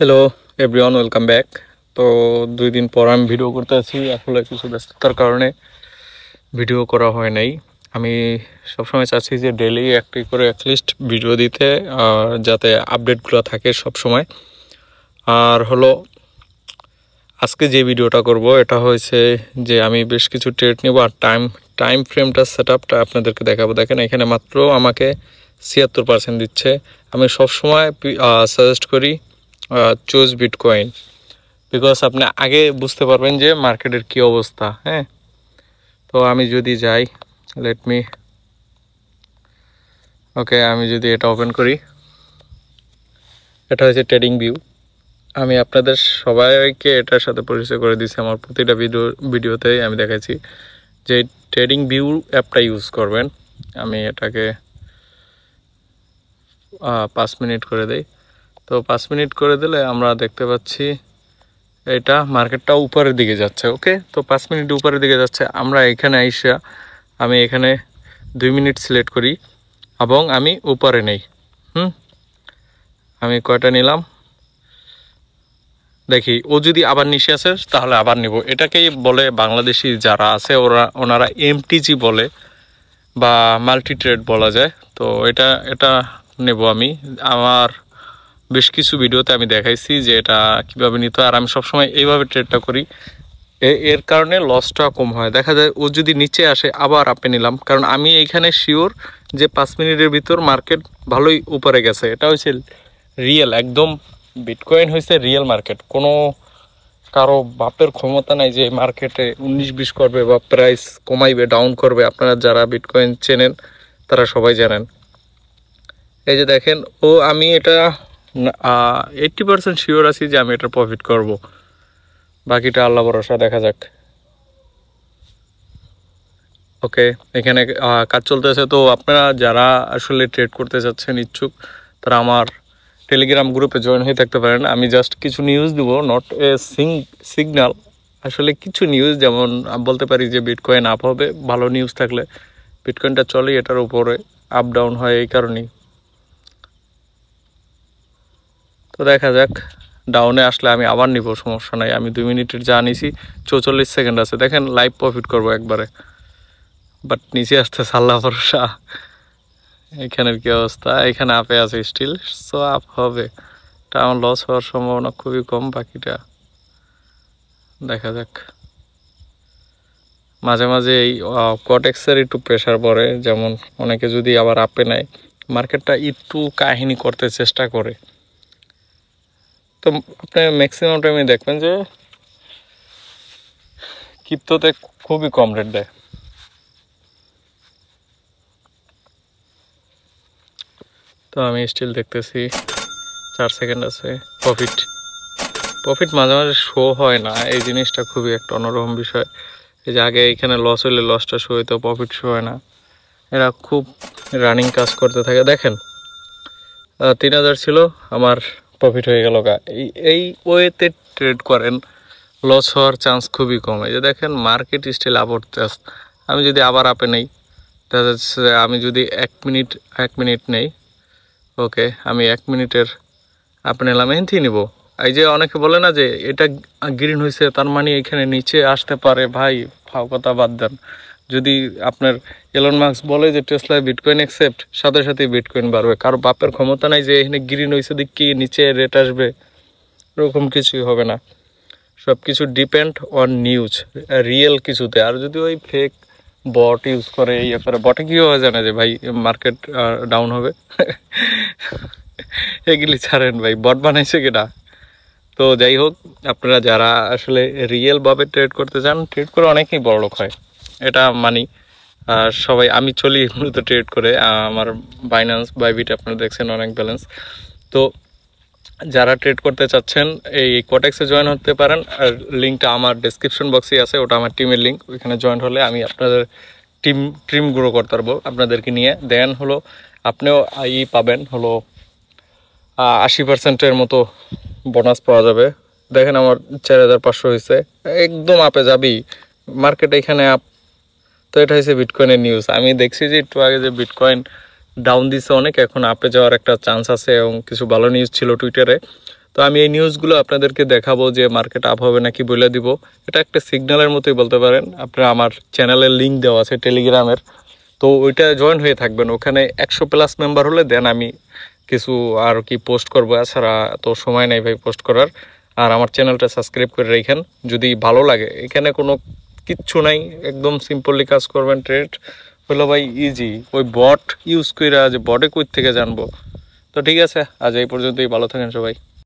Hello everyone, welcome back. তো 2 দিন পর আমি ভিডিও করতে আছি, আসলে কিছু ব্যস্ততার কারণে ভিডিও করা হয় নাই। আমি সবসময় চাচ্ছি যে ডেইলি একটি করে অ্যাটলিস্ট ভিডিও দিতে, যাতে আপডেটগুলো থাকে সব সময়। আর হলো আজকে যে ভিডিওটা করব এটা হয়েছে যে আমি বেশ কিছু ট্রেড নেব, আর টাইম ফ্রেমটা সেট আপটা আপনাদেরকে দেখাবো। দেখেন এখানে মাত্র আমাকে 76% দিচ্ছে। আমি সবসময় সাজেস্ট করি চুজ বিটকয়েন, বিকজ আপনি আগে বুঝতে পারবেন যে মার্কেটের কি অবস্থা। হ্যাঁ, তো আমি যদি যাই, আমি যদি এটা ওপেন করি, এটা হচ্ছে ট্রেডিং ভিউ। আমি আপনাদের সবাইকে এটার সাথে পরিচয় করে দিচ্ছি, আমার প্রতিটা ভিডিওতেই আমি দেখাচ্ছি যে ট্রেডিং ভিউ অ্যাপটা ইউজ করবেন। আমি এটাকে 5 মিনিট করে দেই। তো 5 মিনিট করে দিলে আমরা দেখতে পাচ্ছি এটা মার্কেটটা উপরের দিকে যাচ্ছে। ওকে, তো 5 মিনিট উপরের দিকে যাচ্ছে। আমরা এখানে আইসা আমি এখানে 2 মিনিট সিলেক্ট করি এবং আমি উপরে নেই। আমি কয়টা নিলাম দেখি, ও যদি আবার নিচে আসে তাহলে আবার নিব। এটাকেই বলে বাংলাদেশি যারা আছে ওনারা এমটিজি বলে বা মাল্টি ট্রেড বলা যায়। তো এটা নেব আমি। আমার বেশ কিছু ভিডিওতে আমি দেখাইছি যে এটা কিভাবে নিতে হয়, আর আমি সবসময় এইভাবে ট্রেডটা করি। এর কারণে লসটা কম হয়। দেখা যায় ও যদি নিচে আসে আবার আপে নিলাম, কারণ আমি এইখানে শিওর যে 5 মিনিটের ভিতর মার্কেট ভালোই উপরে গেছে। এটা হচ্ছে রিয়েল, একদম বিটকয়েন হয়েছে রিয়েল মার্কেট। কোনো কারো বাপের ক্ষমতা নাই যে মার্কেটে 19-20 করবে বা প্রাইস কমাইবে, ডাউন করবে। আপনারা যারা বিটকয়েন চেনেন তারা সবাই জানেন। এই যে দেখেন, আমি এটা 80% শিওর আছি যে আমি এটা প্রফিট করব, বাকিটা আল্লাহ ভরসা, দেখা যাক। ওকে, এখানে কাজ চলতেছে। তো আপনারা যারা আসলে ট্রেড করতে চাচ্ছেন ইচ্ছুক, তারা আমার টেলিগ্রাম গ্রুপে জয়েন হয়ে থাকতে পারেন। আমি জাস্ট কিছু নিউজ দিব, নট এ সিগন্যাল। আসলে কিছু নিউজ, যেমন বলতে পারি যে বিটকয়েন আপ হবে, ভালো নিউজ থাকলে বিটকয়েনটা চলে, এটার উপরে আপ ডাউন হয় এই কারণেই। তো দেখা যাক, ডাউনে আসলে আমি আবার নিব, সমস্যা নাই। আমি 2 মিনিটের যা নিছি, 44 সেকেন্ড আছে। দেখেন লাইভ প্রফিট করব একবারে, বাট নিচে আসতে আল্লাহ ভরসা। এখানের কি অবস্থা? এখানে আপে আছে স্টিল, সো আপ হবে। এটা আমার লস হওয়ার সম্ভাবনা খুবই কম, বাকিটা দেখা যাক। মাঝে মাঝে এই কটেক্সের একটু প্রেশার পড়ে, যেমন অনেকে যদি আবার আপে নেয়, মার্কেটটা একটু কাহিনী করতে চেষ্টা করে। তো আপনি ম্যাক্সিমাম টাইমে দেখবেন যে ক্রিপ্টোতে খুবই কম রেট দেয়। তো আমি স্টিল দেখতেছি 4 সেকেন্ড আছে। প্রফিট মাঝে মাঝে শো হয় না, এই জিনিসটা খুবই একটা অন্যরকম বিষয়। এই যে আগে এখানে লস হইলে লসটা শো হইতো, প্রফিট শো হয় না। এরা খুব রানিং কাজ করতে থাকে। দেখেন 3000 ছিল, আমার প্রফিট হয়ে গেল। এই ওয়েতে ট্রেড করেন, লস হওয়ার চান্স খুবই কম। এই যে দেখেন মার্কেট স্টিল আপওয়ার্ড টেস্ট। আমি যদি আবার আপে নেই, দেখা যাচ্ছে আমি যদি 1 মিনিট নেই, ওকে, আমি 1 মিনিটের আপে নিলাম, এনথি নিব। এই যে অনেকে বলে না যে এটা গ্রিন হয়েছে তার মানে এখানে নিচে আসতে পারে। ভাই ফাও কথা বাদ দেন। যদি আপনার এলন মাস্ক বলে যে টেসলা বিটকয়েন অ্যাকসেপ্ট, সাথে সাথে বিটকয়েন বাড়বে। কারো বাপের ক্ষমতা নাই যে এখানে গ্রিন হয়েছে দেখি নিচে রেট আসবে, এরকম কিছুই হবে না। সব কিছু ডিপেন্ড অন নিউজ, রিয়েল কিছুতে। আর যদি ওই ফেক বট ইউজ করে, ইয়ে করে, বটে কীভাবে জানে যে ভাই মার্কেট ডাউন হবে? এগুলি ছাড়েন ভাই, বট বানাইছে কিনা। তো যাই হোক, আপনারা যারা আসলে রিয়েলভাবে ট্রেড করতে চান, ট্রেড করে অনেকেই বড়লোক হয়, এটা মানি। আর সবাই, আমি চলি মূলত ট্রেড করে। আমার বাইন্যান্স বাইবিট আপনারা দেখছেন অনেক ব্যালেন্স। তো যারা ট্রেড করতে চাচ্ছেন এই কোটেক্সে জয়েন হতে পারেন। আর লিঙ্কটা আমার ডেসক্রিপশন বক্সেই আছে, ওটা আমার টিমের লিঙ্ক। ওইখানে জয়েন হলে আমি আপনাদের টিম গ্রো করতে পারবো আপনাদেরকে নিয়ে। দেন হলো আপনিও পাবেন হলো 80%-এর মতো বোনাস পাওয়া যাবে। দেখেন আমার 4500 হয়েছে, একদম আপে যাবি মার্কেট, এখানে আপ। তো এটা হচ্ছে বিটকয়েনের নিউজ। আমি দেখছি যে একটু আগে যে বিটকয়েন ডাউন দিছে অনেক, এখন আপে যাওয়ার একটা চান্স আছে, এবং কিছু ভালো নিউজ ছিল টুইটারে। তো আমি এই নিউজগুলো আপনাদেরকে দেখাবো যে মার্কেট আপ হবে নাকি বলে দিব। এটা একটা সিগন্যালের মতোই বলতে পারেন। আপনারা আমার চ্যানেলের লিঙ্ক দেওয়া আছে টেলিগ্রামের, তো ওইটা জয়েন হয়ে থাকবেন। ওখানে 100+ মেম্বার হলে দেন আমি কিছু আর কি পোস্ট করবো, এছাড়া তো সময় নেই ভাই পোস্ট করার। আর আমার চ্যানেলটা সাবস্ক্রাইব করে রাখেন যদি ভালো লাগে। এখানে কোনো কিচ্ছু নাই, একদম সিম্পলি কাজ করবেন। ট্রেড হলো ভাই ইজি। ওই বট ইউজ করে যে বটে কই থেকে জানবো। তো ঠিক আছে, আজ এই পর্যন্তই। ভালো থাকেন সবাই।